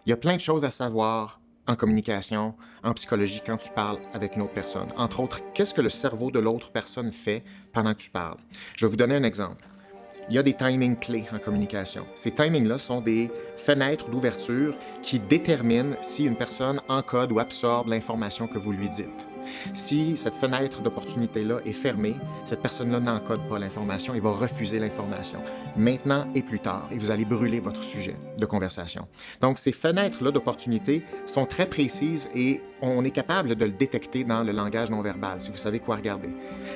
Il y a plein de choses à savoir en communication, en psychologie, quand tu parles avec une autre personne. Entre autres, qu'est-ce que le cerveau de l'autre personne fait pendant que tu parles? Je vais vous donner un exemple. Il y a des timings clés en communication. Ces timings-là sont des fenêtres d'ouverture qui déterminent si une personne encode ou absorbe l'information que vous lui dites. Si cette fenêtre d'opportunité-là est fermée, cette personne-là n'encode pas l'information et va refuser l'information, maintenant et plus tard, et vous allez brûler votre sujet de conversation. Donc, ces fenêtres-là d'opportunité sont très précises et on est capable de le détecter dans le langage non verbal, si vous savez quoi regarder.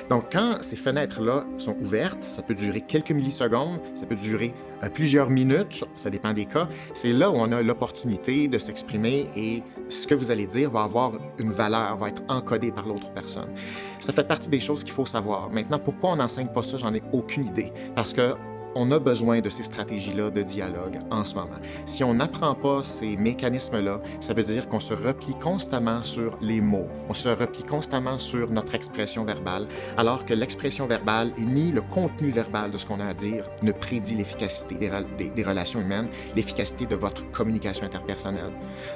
Donc, quand ces fenêtres-là sont ouvertes, ça peut durer quelques millisecondes, ça peut durer plusieurs minutes, ça dépend des cas. C'est là où on a l'opportunité de s'exprimer et ce que vous allez dire va avoir une valeur, va être encodé par l'autre personne. Ça fait partie des choses qu'il faut savoir. Maintenant, pourquoi on n'enseigne pas ça, j'en ai aucune idée. Parce que on a besoin de ces stratégies-là de dialogue en ce moment. Si on n'apprend pas ces mécanismes-là, ça veut dire qu'on se replie constamment sur les mots, on se replie constamment sur notre expression verbale, alors que l'expression verbale et ni le contenu verbal de ce qu'on a à dire ne prédit l'efficacité des relations humaines, l'efficacité de votre communication interpersonnelle.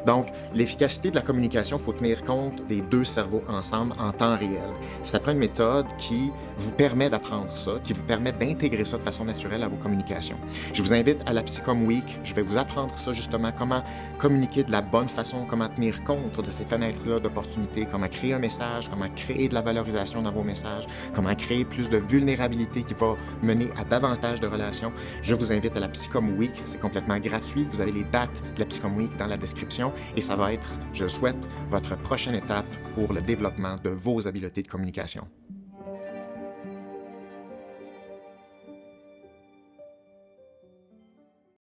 Donc, l'efficacité de la communication, il faut tenir compte des deux cerveaux ensemble en temps réel. Ça prend une méthode qui vous permet d'apprendre ça, qui vous permet d'intégrer ça de façon naturelle à vos communications. Je vous invite à la Psychom Week. Je vais vous apprendre ça justement, comment communiquer de la bonne façon, comment tenir compte de ces fenêtres-là d'opportunités, comment créer un message, comment créer de la valorisation dans vos messages, comment créer plus de vulnérabilité qui va mener à davantage de relations. Je vous invite à la Psychom Week. C'est complètement gratuit. Vous avez les dates de la Psychom Week dans la description et ça va être, je le souhaite, votre prochaine étape pour le développement de vos habiletés de communication.